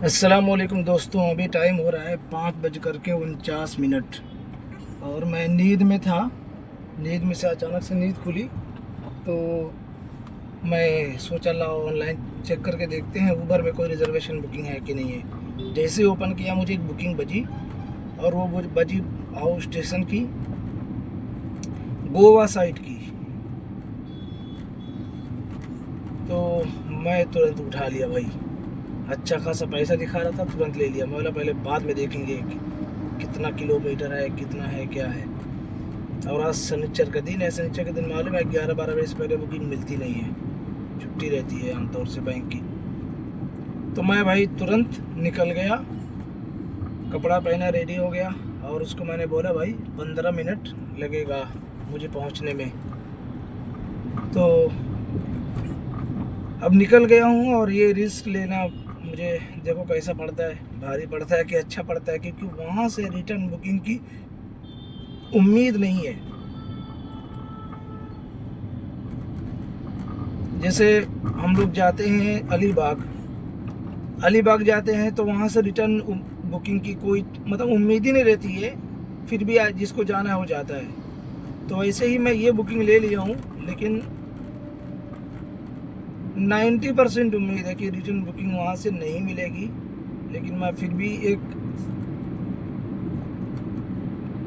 अस्सलामुअलैकुम दोस्तों, अभी टाइम हो रहा है 5:49 और मैं नींद में था। नींद में से अचानक से नींद खुली तो मैं सोचा लाओ ऑनलाइन चेक करके देखते हैं ऊबर में कोई रिजर्वेशन बुकिंग है कि नहीं है। जैसे ही ओपन किया मुझे एक बुकिंग बजी और वो बजी आउट स्टेशन की, गोवा साइड की। तो मैं तुरंत उठा लिया भाई, अच्छा खासा पैसा दिखा रहा था, तुरंत ले लिया। मैं बोला पहले बाद में देखेंगे कि कितना किलोमीटर है, कितना है, क्या है। और आज शनिचर का दिन है, शनिचर के दिन मालूम है 11-12 बजे से पहले बुकिंग मिलती नहीं है, छुट्टी रहती है आमतौर से बैंक की। तो मैं भाई तुरंत निकल गया, कपड़ा पहना, रेडी हो गया और उसको मैंने बोला भाई 15 मिनट लगेगा मुझे पहुंचने में। तो अब निकल गया हूँ और ये रिस्क लेना मुझे देखो कैसा पड़ता है, भारी पड़ता है कि अच्छा पड़ता है, क्योंकि वहाँ से रिटर्न बुकिंग की उम्मीद नहीं है। जैसे हम लोग जाते हैं अलीबाग जाते हैं तो वहाँ से रिटर्न बुकिंग की कोई मतलब उम्मीद ही नहीं रहती है, फिर भी आज जिसको जाना है वो जाता है। तो ऐसे ही मैं ये बुकिंग ले लिया हूँ, लेकिन 90% उम्मीद है कि रिटर्न बुकिंग वहाँ से नहीं मिलेगी। लेकिन मैं फिर भी एक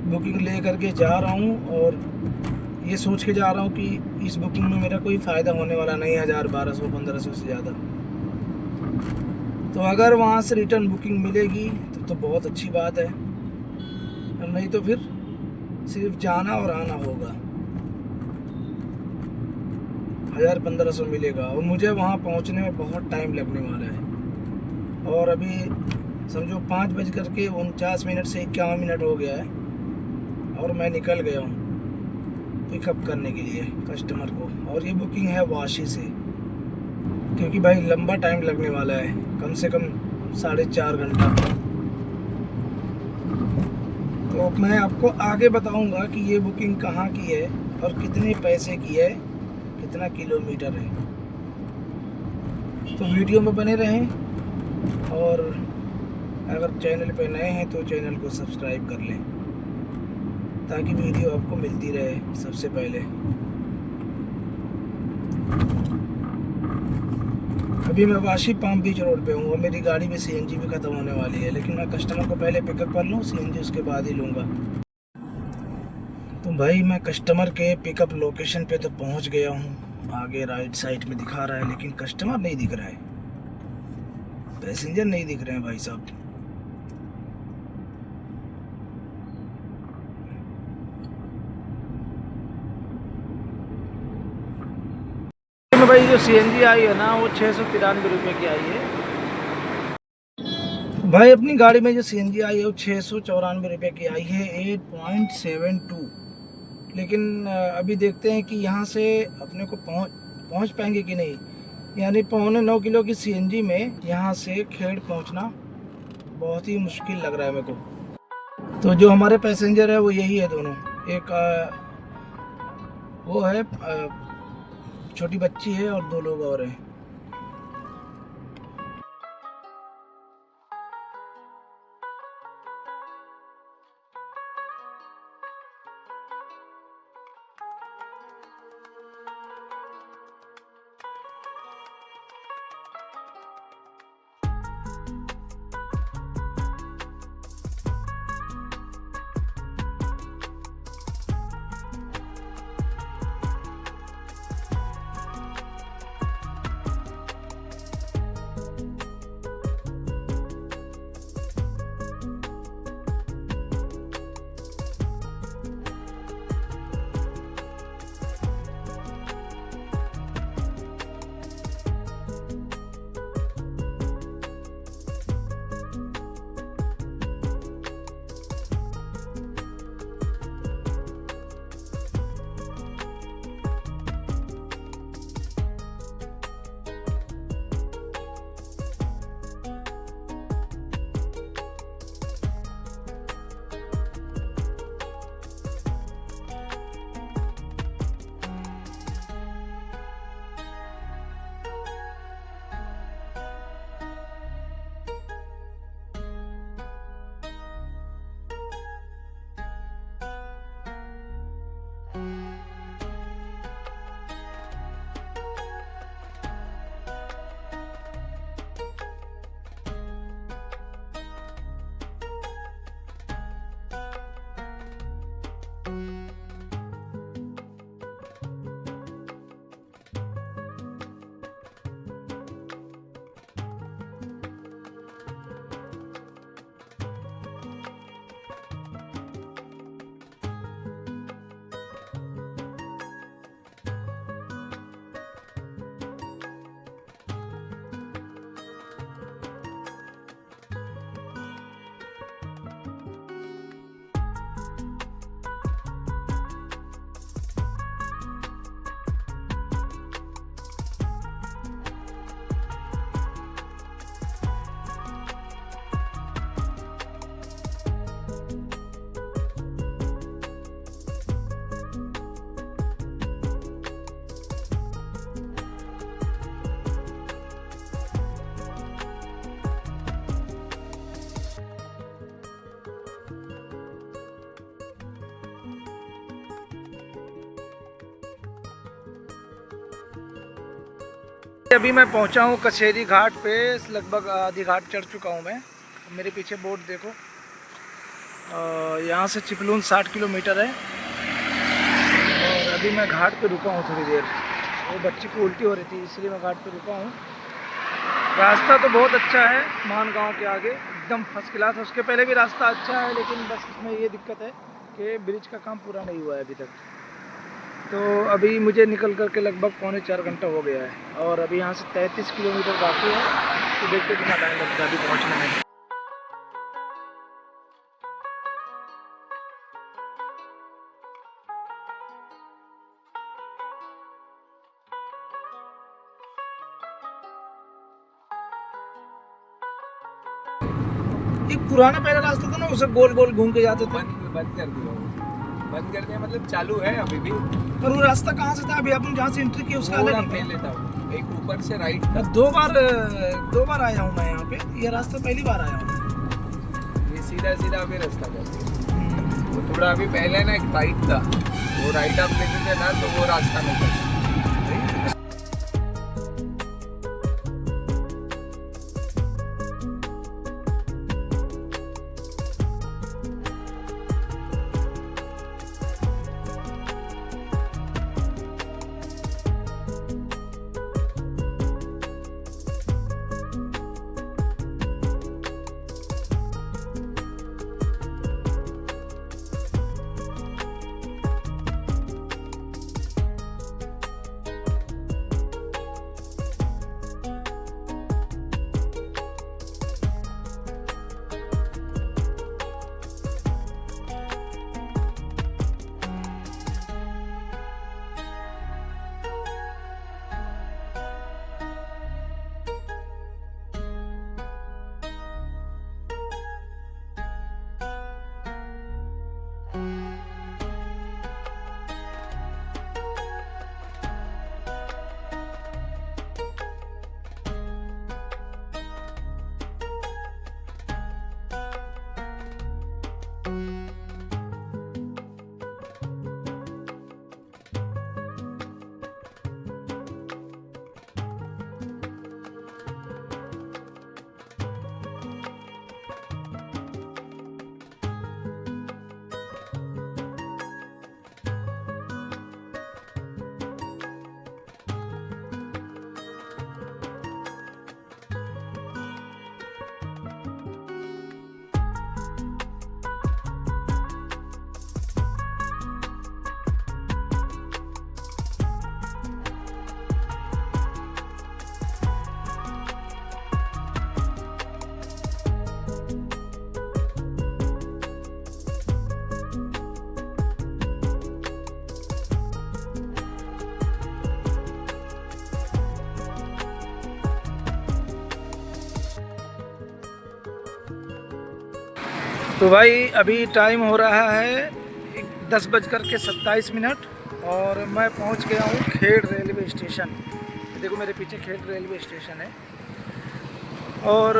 बुकिंग ले करके जा रहा हूँ और ये सोच के जा रहा हूँ कि इस बुकिंग में मेरा कोई फ़ायदा होने वाला नहीं है, 1000, 1200, 1500 से ज़्यादा। तो अगर वहाँ से रिटर्न बुकिंग मिलेगी तो बहुत अच्छी बात है, नहीं तो फिर सिर्फ जाना और आना होगा। 1000-1500 मिलेगा और मुझे वहाँ पहुँचने में बहुत टाइम लगने वाला है। और अभी समझो 5:49 से 51 मिनट हो गया है और मैं निकल गया हूँ पिकअप करने के लिए कस्टमर को। और ये बुकिंग है वाशी से, क्योंकि भाई लंबा टाइम लगने वाला है, कम से कम 4.5 घंटा। तो मैं आपको आगे बताऊंगा कि ये बुकिंग कहाँ की है और कितने पैसे की है, कितना किलोमीटर है। तो वीडियो में बने रहें और अगर चैनल पे नए हैं तो चैनल को सब्सक्राइब कर लें ताकि वीडियो आपको मिलती रहे सबसे पहले। अभी मैं वाशी पाम बीच रोड पे हूँ और मेरी गाड़ी में सीएनजी भी ख़त्म होने वाली है, लेकिन मैं कस्टमर को पहले पिकअप कर लूँ, सीएनजी उसके बाद ही लूँगा। तो भाई मैं कस्टमर के पिकअप लोकेशन पे तो पहुँच गया हूँ। आगे राइट साइड में दिखा रहा है लेकिन कस्टमर नहीं दिख रहा है, पैसेंजर नहीं दिख रहे हैं भाई साहब। भाई जो सीएनजी आई है ना वो 693 रुपये की आई है। भाई अपनी गाड़ी में जो सीएनजी आई है वो 694 रुपये की आई है, 8.72। लेकिन अभी देखते हैं कि यहाँ से अपने को पहुँच पाएंगे कि नहीं। यानी 9.25 किलो की सीएनजी में यहाँ से खेड़ पहुँचना बहुत ही मुश्किल लग रहा है मेरे को। तो जो हमारे पैसेंजर है वो यही है दोनों, एक वो है छोटी बच्ची है और 2 लोग और हैं। अभी मैं पहुंचा हूं कचहरी घाट पे, लगभग आधी घाट चढ़ चुका हूं मैं। मेरे पीछे बोर्ड देखो, यहाँ से चिपलून 60 किलोमीटर है। और अभी मैं घाट पे रुका हूं थोड़ी देर, वो बच्ची को उल्टी हो रही थी इसलिए मैं घाट पे रुका हूं। रास्ता तो बहुत अच्छा है, मानगांव के आगे एकदम फर्स्ट क्लास। उसके पहले भी रास्ता अच्छा है, लेकिन बस इसमें ये दिक्कत है कि ब्रिज का काम पूरा नहीं हुआ है अभी तक। तो अभी मुझे निकल करके लगभग 3.25 घंटा हो गया है, और अभी यहाँ से 33 किलोमीटर बाकी है। तो देखते कितना टाइम लगता है अभी पहुँचने में। एक पुराना पहला रास्ता था ना, उसे गोल गोल घूम के जाते थे। बंद कर दिया, बंद कर दिया मतलब चालू है अभी भी। पर वो रास्ता कहाँ से था? अभी अपन जहाँ से एंट्री की उसका अलग ले लेता हूँ, एक ऊपर से राइट का। दो बार आया हूँ मैं यहाँ पे, ये रास्ता पहली बार आया हूँ। ये सीधा सीधा अभी रास्ता करते हैं। वो थोड़ा अभी पहले ना एक राइट था, वो राइट आप लेते थे ना तो वो रास्ता नहीं था। तो भाई अभी टाइम हो रहा है 10:27 और मैं पहुंच गया हूं खेड़ रेलवे स्टेशन। देखो मेरे पीछे खेड़ रेलवे स्टेशन है, और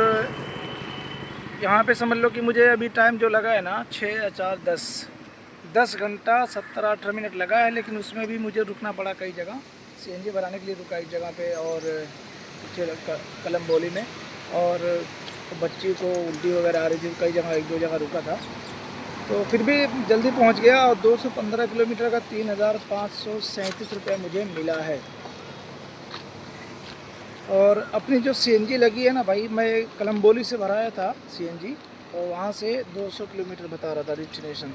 यहाँ पे समझ लो कि मुझे अभी टाइम जो लगा है ना 6 या 4 10 घंटा 17-18 मिनट लगा है। लेकिन उसमें भी मुझे रुकना पड़ा कई जगह, सीएनजी भराने के लिए रुका एक जगह पे और कलम्बोली में, और बच्ची को उल्टी वगैरह आ रही थी, कई जगह 1-2 जगह रुका था। तो फिर भी जल्दी पहुंच गया, और 215 किलोमीटर का 3,537 रुपये मुझे मिला है। और अपनी जो सीएनजी लगी है ना भाई, मैं कलम्बोली से भराया था सीएनजी, और वहाँ से 200 किलोमीटर बता रहा था डेस्टिनेशन।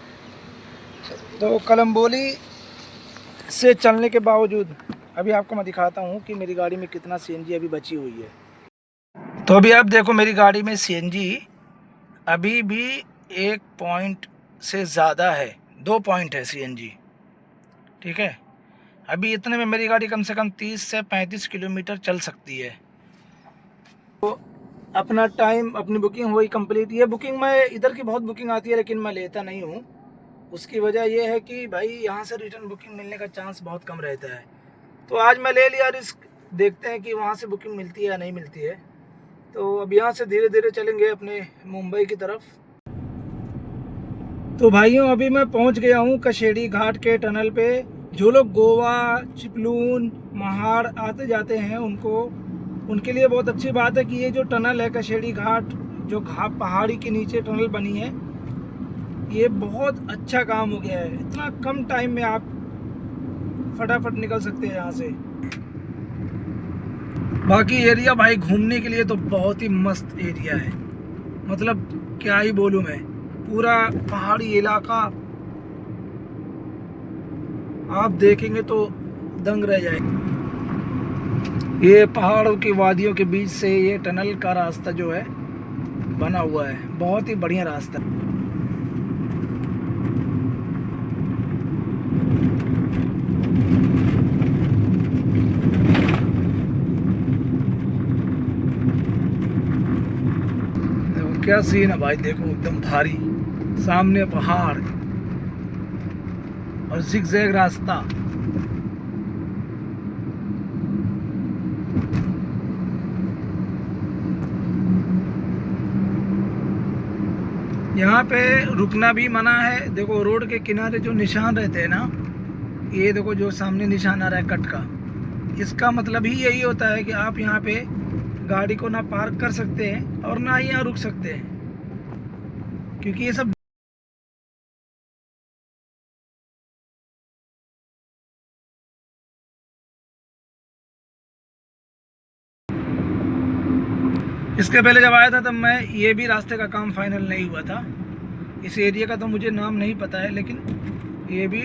तो कलम्बोली से चलने के बावजूद अभी आपको मैं दिखाता हूँ कि मेरी गाड़ी में कितना सीएनजी अभी बची हुई है। तो अभी आप देखो मेरी गाड़ी में सीएनजी अभी भी 1 पॉइंट से ज़्यादा है, 2 पॉइंट है सीएनजी, ठीक है। अभी इतने में मेरी गाड़ी कम से कम 30 से 35 किलोमीटर चल सकती है। तो अपना टाइम, अपनी बुकिंग हुई कंप्लीट। ये बुकिंग मैं इधर की बहुत बुकिंग आती है लेकिन मैं लेता नहीं हूँ। उसकी वजह यह है कि भाई यहाँ से रिटर्न बुकिंग मिलने का चांस बहुत कम रहता है। तो आज मैं ले लिया रिस्क, देखते हैं कि वहाँ से बुकिंग मिलती है या नहीं मिलती है। तो अब यहाँ से धीरे धीरे चलेंगे अपने मुंबई की तरफ। तो भाइयों अभी मैं पहुँच गया हूँ कचहरी घाट के टनल पे। जो लोग गोवा, चिपलून, महाड़ आते जाते हैं उनको उनके लिए बहुत अच्छी बात है कि ये जो टनल है कशेड़ी घाट, जो घाट पहाड़ी के नीचे टनल बनी है, ये बहुत अच्छा काम हो गया है। इतना कम टाइम में आप फटाफट निकल सकते हैं यहाँ से। बाकी एरिया भाई घूमने के लिए तो बहुत ही मस्त एरिया है, मतलब क्या ही बोलूँ मैं। पूरा पहाड़ी इलाका आप देखेंगे तो दंग रह जाएंगे। ये पहाड़ों की वादियों के बीच से ये टनल का रास्ता जो है बना हुआ है, बहुत ही बढ़िया रास्ता। देखो क्या सीन है भाई, देखो एकदम भारी, सामने पहाड़ और जिगजैग रास्ता। यहाँ पे रुकना भी मना है। देखो रोड के किनारे जो निशान रहते हैं ना, ये देखो जो सामने निशान आ रहा है कट का, इसका मतलब ही यही होता है कि आप यहाँ पे गाड़ी को ना पार्क कर सकते हैं और ना ही यहाँ रुक सकते हैं, क्योंकि ये सब इसके पहले जब आया था तब मैं, ये भी रास्ते का काम फाइनल नहीं हुआ था। इस एरिया का तो मुझे नाम नहीं पता है, लेकिन ये भी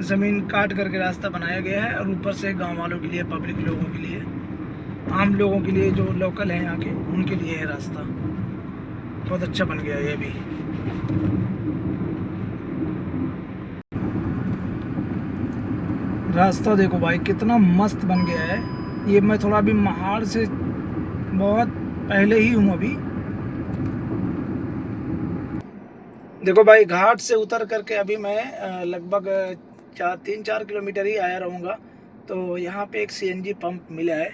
ज़मीन काट करके रास्ता बनाया गया है और ऊपर से गांव वालों के लिए, पब्लिक लोगों के लिए, आम लोगों के लिए, जो लोकल हैं यहाँ के, उनके लिए है रास्ता। बहुत अच्छा बन गया ये भी। रास्ता देखो भाई कितना मस्त बन गया है। ये मैं थोड़ा अभी महाड़ से बहुत पहले ही हूँ अभी। देखो भाई घाट से उतर करके अभी मैं लगभग 3-4 किलोमीटर ही आया रहूँगा, तो यहाँ पे एक सीएनजी पंप मिला है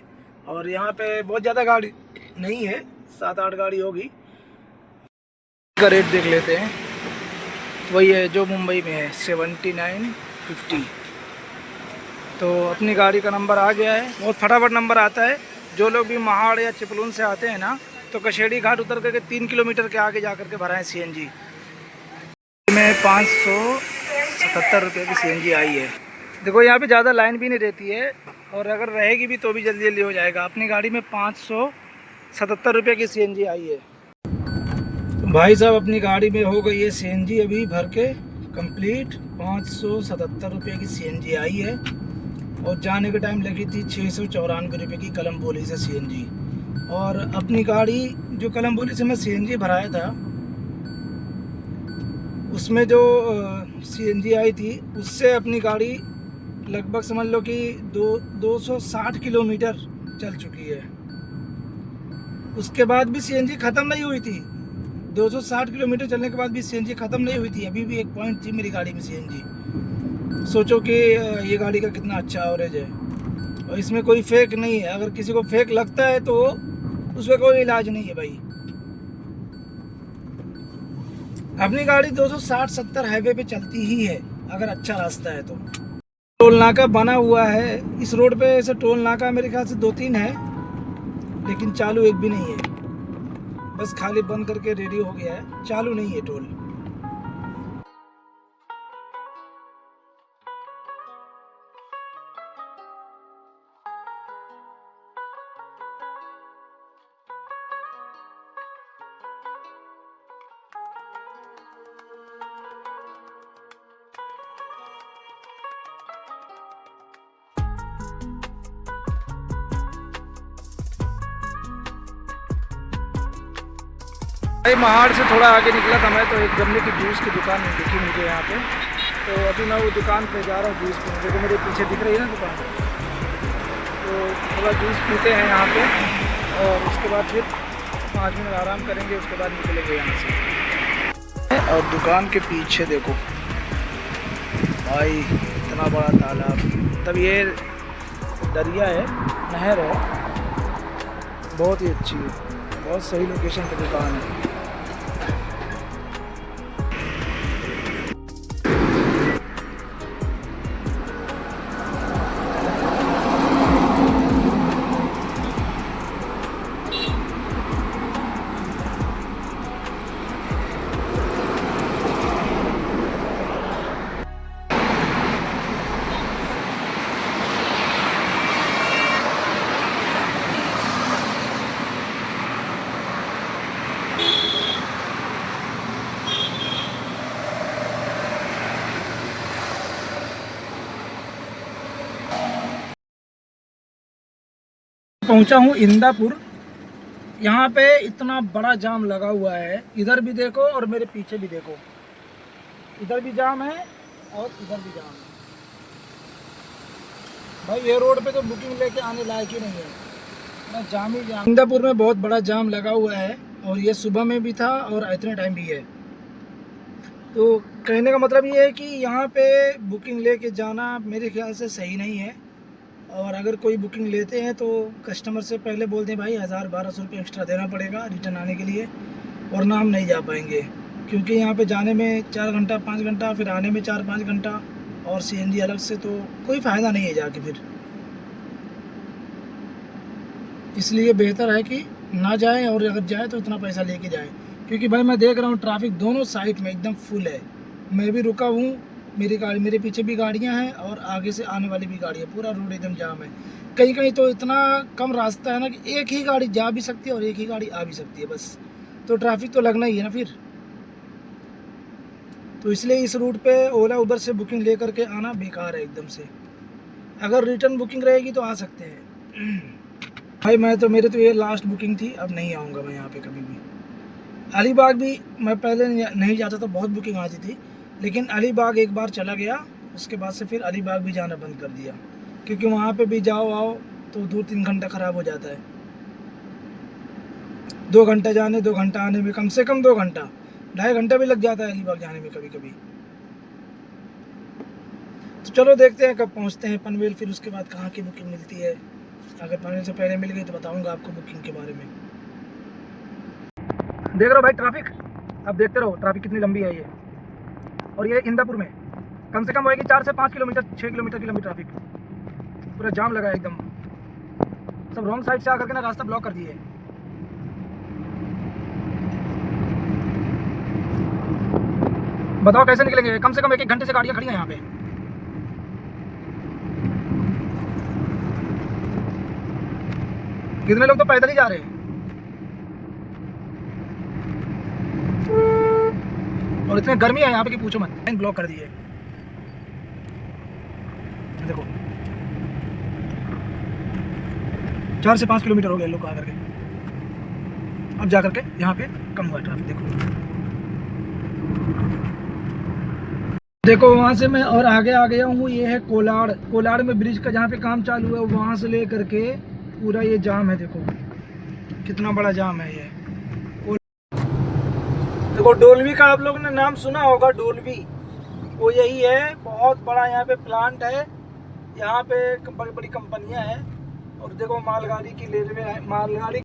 और यहाँ पे बहुत ज़्यादा गाड़ी नहीं है, 7-8 गाड़ी होगी। का रेट देख लेते हैं, वही है जो मुंबई में है, 7950। तो अपनी गाड़ी का नंबर आ गया है, बहुत फटाफट नंबर आता है। जो लोग भी महाड़ या चिपलून से आते हैं ना, तो कशेड़ी घाट उतर करके 3 किलोमीटर के आगे जा करके भराएं सीएनजी में। 577 रुपये की सीएनजी आई है। देखो यहाँ पे ज़्यादा लाइन भी नहीं रहती है, और अगर रहेगी भी तो भी जल्दी जल्दी हो जाएगा। अपनी गाड़ी में 577 रुपये की सीएनजी आई है। तो भाई साहब अपनी गाड़ी में हो गई है सीएनजी अभी भर के कंप्लीट। 577 रुपये की सीएनजी आई है और जाने के टाइम लगी थी 694 रुपये की कलमबोली से सीएनजी। और अपनी गाड़ी जो कलमबोली से मैं सीएनजी भराया था, उसमें जो सीएनजी आई थी उससे अपनी गाड़ी लगभग समझ लो कि 260 किलोमीटर चल चुकी है। उसके बाद भी सीएनजी ख़त्म नहीं हुई थी। 260 किलोमीटर चलने के बाद भी सीएनजी ख़त्म नहीं हुई थी। अभी भी 1 पॉइंट थी मेरी गाड़ी में सीएनजी। सोचो कि ये गाड़ी का कितना अच्छा एवरेज है, और इसमें कोई फेक नहीं है। अगर किसी को फेक लगता है तो उसमें कोई इलाज नहीं है भाई। अपनी गाड़ी 260-70 हाईवे पे चलती ही है अगर अच्छा रास्ता है तो। टोल नाका बना हुआ है इस रोड पे। ऐसे टोल नाका मेरे ख्याल से 2-3 है, लेकिन चालू एक भी नहीं है। बस खाली बंद करके रेडी हो गया है, चालू नहीं है टोल। भाई महाड़ से थोड़ा आगे निकला था मैं, तो एक गन्ने की जूस की दुकान दिखी मुझे यहाँ पे। तो अभी मैं वो दुकान पे जा रहा हूँ जूस पीने। देखो मेरे पीछे दिख रही है ना दुकान, तो थोड़ा जूस पीते हैं यहाँ पे, और उसके बाद फिर 5 मिनट आराम करेंगे, उसके बाद निकलेंगे यहाँ से। और दुकान के पीछे देखो भाई इतना बड़ा तालाब, तब ये दरिया है, नहर है, बहुत ही अच्छी है, बहुत सही लोकेशन पे दुकान है। पहुंचा हूं इंदापुर। यहाँ पे इतना बड़ा जाम लगा हुआ है, इधर भी देखो और मेरे पीछे भी देखो, इधर भी जाम है और इधर भी जाम है। भाई ये रोड पे तो बुकिंग लेके आने लायक ही नहीं है, ना जाम ही जाम। इंदापुर में बहुत बड़ा जाम लगा हुआ है और ये सुबह में भी था और इतने टाइम भी है। तो कहने का मतलब ये है कि यहाँ पे बुकिंग लेके जाना मेरे ख्याल से सही नहीं है। और अगर कोई बुकिंग लेते हैं तो कस्टमर से पहले बोलते हैं भाई 1000-1200 रुपये एक्स्ट्रा देना पड़ेगा रिटर्न आने के लिए, वरना हम नहीं जा पाएंगे। क्योंकि यहाँ पे जाने में 4 घंटा 5 घंटा, फिर आने में 4-5 घंटा और CNG अलग से, तो कोई फ़ायदा नहीं है जाके फिर। इसलिए बेहतर है कि ना जाए, और अगर जाए तो उतना पैसा लेके जाए। क्योंकि भाई मैं देख रहा हूँ ट्रैफिक दोनों साइड में एकदम फुल है। मैं भी रुका हूँ, मेरी गाड़ी, मेरे पीछे भी गाड़ियाँ हैं और आगे से आने वाली भी गाड़ी है, पूरा रोड एकदम जाम है। कहीं कहीं तो इतना कम रास्ता है ना कि एक ही गाड़ी जा भी सकती है और एक ही गाड़ी आ भी सकती है बस। तो ट्रैफिक तो लगना ही है ना फिर। तो इसलिए इस रूट पे ओला उबर से बुकिंग लेकर के आना बेकार है एकदम से। अगर रिटर्न बुकिंग रहेगी तो आ सकते हैं। भाई मेरे तो ये लास्ट बुकिंग थी, अब नहीं आऊँगा मैं यहाँ पे कभी भी। अलीबाग भी मैं पहले नहीं जाता था, बहुत बुकिंग आती थी, लेकिन अलीबाग एक बार चला गया, उसके बाद से फिर अलीबाग भी जाना बंद कर दिया। क्योंकि वहाँ पे भी जाओ आओ तो 2-3 घंटा ख़राब हो जाता है। 2 घंटा जाने 2 घंटा आने में, कम से कम 2 घंटा, 2.5 घंटा भी लग जाता है अलीबाग जाने में कभी कभी। तो चलो देखते हैं कब पहुँचते हैं पनवेल, फिर उसके बाद कहाँ की बुकिंग मिलती है। अगर पनवेल से पहले मिल गई तो बताऊँगा आपको बुकिंग के बारे में। देख रहे हो भाई ट्रैफिक, अब देखते रहो ट्रैफिक कितनी लंबी है ये। और ये इंदापुर में कम से कम होएगी 4 से 5 किलोमीटर, 6 किलोमीटर की लंबी ट्रैफिक। पूरा जाम लगा है एकदम, सब रॉन्ग साइड से आकर के ना रास्ता ब्लॉक कर दिए। बताओ कैसे निकलेंगे? कम से कम 1-1 घंटे से गाड़ियाँ खड़ी हैं यहाँ पे। कितने लोग तो पैदल ही जा रहे हैं। और इतनी गर्मी है यहाँ पे कि पूछो मत, लाइन ब्लॉक कर दी है। देखो 4 से 5 किलोमीटर हो गए लोग आकर के, अब जा करके यहाँ पे कम हुआ ट्रैफिक। देखो वहाँ से मैं और आगे आ गया हूँ। ये है कोलाड़। कोलाड़ में ब्रिज का जहाँ पे काम चालू है, वहाँ से ले करके पूरा ये जाम है। देखो कितना बड़ा जाम है ये। देखो डोलवी का आप लोगों ने नाम सुना होगा, डोलवी वो यही है, बहुत बड़ा यहाँ पे प्लांट है। यहाँ पे बड़ी बड़ी कंपनियाँ हैं। और देखो मालगाड़ी की रेलवे है, मालगाड़ी।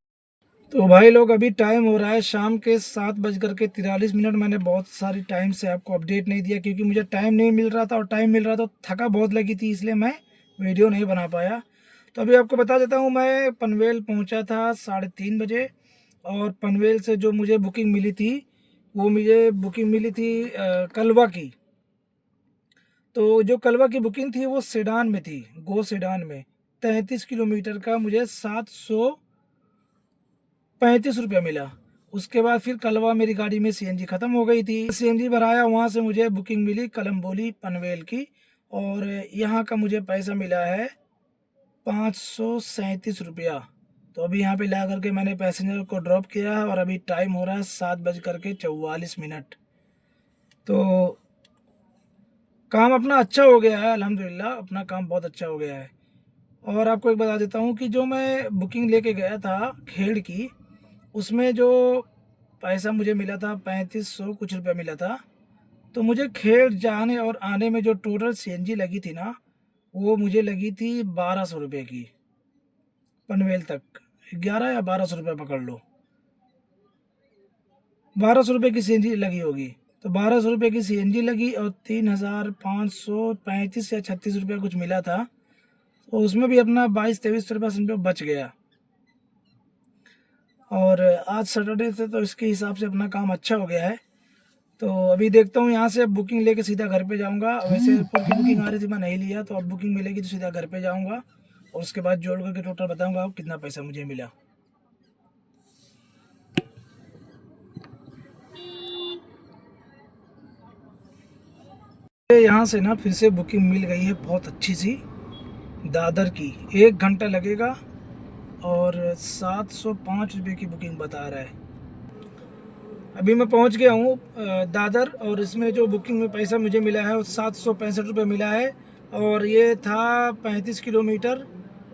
तो भाई लोग अभी टाइम हो रहा है शाम के 7:43। मैंने बहुत सारी टाइम से आपको अपडेट नहीं दिया क्योंकि मुझे टाइम नहीं मिल रहा था, और टाइम मिल रहा तो थका बहुत लगी थी, इसलिए मैं वीडियो नहीं बना पाया। तो अभी आपको बता देता हूँ, मैं पनवेल पहुँचा था 3:30 बजे। और पनवेल से जो मुझे बुकिंग मिली थी, वो मुझे बुकिंग मिली थी कलवा की। तो जो कलवा की बुकिंग थी वो सेडान में थी, गो सेडान में। 33 किलोमीटर का मुझे 735 रुपया मिला। उसके बाद फिर कलवा मेरी गाड़ी में CNG ख़त्म हो गई थी, CNG भराया, वहाँ से मुझे बुकिंग मिली कलम्बोली पनवेल की। और यहाँ का मुझे पैसा मिला है 537 रुपया। तो अभी यहाँ पे ला करके मैंने पैसेंजर को ड्रॉप किया है और अभी टाइम हो रहा है 7:44। तो काम अपना अच्छा हो गया है, अल्हम्दुलिल्लाह अपना काम बहुत अच्छा हो गया है। और आपको एक बता देता हूँ कि जो मैं बुकिंग लेके गया था खेड़ की, उसमें जो पैसा मुझे मिला था 3500 कुछ रुपया मिला था। तो मुझे खेड़ जाने और आने में जो टोटल CNG लगी थी ना, वो मुझे लगी थी 1200 रुपये की, पनवेल तक। 11 या 1200 रुपये पकड़ लो, 1200 रुपये की CNG लगी होगी। तो 1200 रुपये की CNG लगी और 3535 या 36 रुपया कुछ मिला था। तो उसमें भी अपना 22-23 रुपया समझो बच गया। और आज सैटरडे थे तो इसके हिसाब से अपना काम अच्छा हो गया है। तो अभी देखता हूँ, यहाँ से अब बुकिंग लेके सीधा घर पे जाऊँगा। वैसे एयरपोर्ट की बुकिंग आ रही थी, मैं नहीं लिया, तो अब बुकिंग मिलेगी तो सीधा घर पे जाऊँगा और उसके बाद जोड़ करके टोटल बताऊँगा आपको कितना पैसा मुझे मिला। यहाँ से ना फिर से बुकिंग मिल गई है बहुत अच्छी सी, दादर की। 1 घंटा लगेगा और 705 रुपये की बुकिंग बता रहा है। अभी मैं पहुंच गया हूँ दादर, और इसमें जो बुकिंग में पैसा मुझे मिला है वो 765 रुपये मिला है, और ये था 35 किलोमीटर,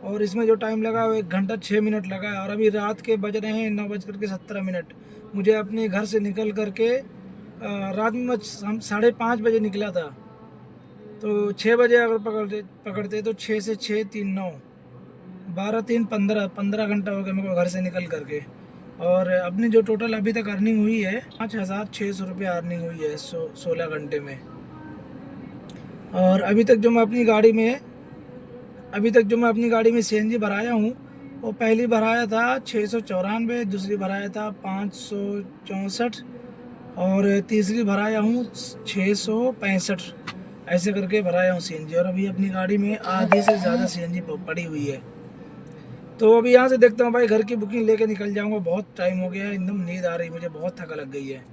और इसमें जो टाइम लगा वो 1 घंटा 6 मिनट लगा है। और अभी रात के बज रहे हैं 9:17। मुझे अपने घर से निकल करके रात में हम 5:30 बजे निकला था, तो 6 बजे अगर पकड़ते तो 6 से 6 3 9 12 3 15 घंटा हो गया मेरे को घर से निकल करके। और अपनी जो टोटल अभी तक अर्निंग हुई है 5,600 रुपये अर्निंग हुई है 16 घंटे में। और अभी तक जो मैं अपनी गाड़ी में CNG भराया हूँ, वो पहली भराया था 694, दूसरी भराया था 564, और तीसरी भराया हूँ 665, ऐसे करके भराया हूँ CNG। और अभी अपनी गाड़ी में आधी से ज़्यादा CNG पड़ी हुई है। तो अभी यहाँ से देखता हूँ भाई, घर की बुकिंग लेके निकल जाऊँगा। बहुत टाइम हो गया है, एकदम नींद आ रही मुझे, बहुत थका लग गई है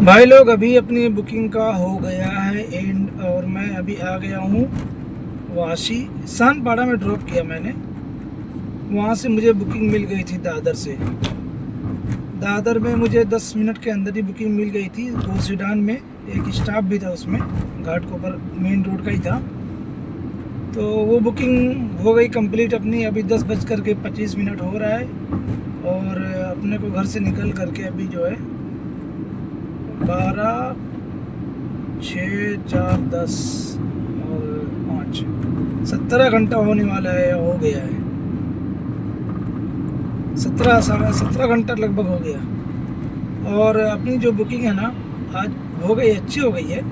भाई लोग। अभी अपनी बुकिंग का हो गया है एंड, और मैं अभी आ गया हूँ वाशी। सानपाड़ा में ड्रॉप किया मैंने, वहाँ से मुझे बुकिंग मिल गई थी दादर से। दादर में मुझे 10 मिनट के अंदर ही बुकिंग मिल गई थी। वो सीडान में एक स्टाफ भी था, उसमें घाट के ऊपर मेन रोड का ही था। तो वो बुकिंग हो गई कंप्लीट अपनी। अभी 10:25 हो रहा है, और अपने को घर से निकल करके अभी जो है 12 6 4 10 और 5 17 घंटा होने वाला है, या हो गया है। 17 घंटा लगभग हो गया। और अपनी जो बुकिंग है ना, आज हो गई, अच्छी हो गई है।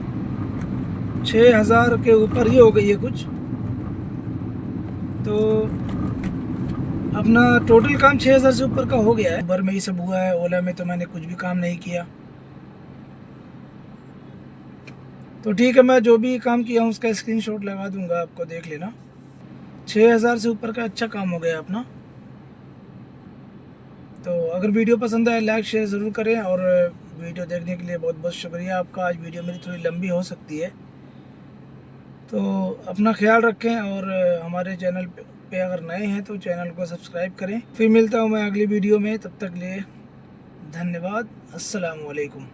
6,000 के ऊपर ही हो गई है कुछ। तो अपना टोटल काम 6,000 से ऊपर का हो गया है। उबर में ही सब हुआ है, ओला में तो मैंने कुछ भी काम नहीं किया। तो ठीक है, मैं जो भी काम किया हूँ उसका स्क्रीनशॉट लगा दूंगा, आपको देख लेना। 6,000 से ऊपर का अच्छा काम हो गया अपना। तो अगर वीडियो पसंद आए लाइक शेयर ज़रूर करें, और वीडियो देखने के लिए बहुत बहुत शुक्रिया आपका। आज वीडियो मेरी थोड़ी लंबी हो सकती है, तो अपना ख्याल रखें। और हमारे चैनल पे अगर नए हैं तो चैनल को सब्सक्राइब करें। फिर मिलता हूँ मैं अगली वीडियो में, तब तक लिए धन्यवाद। अस्सलाम वालेकुम।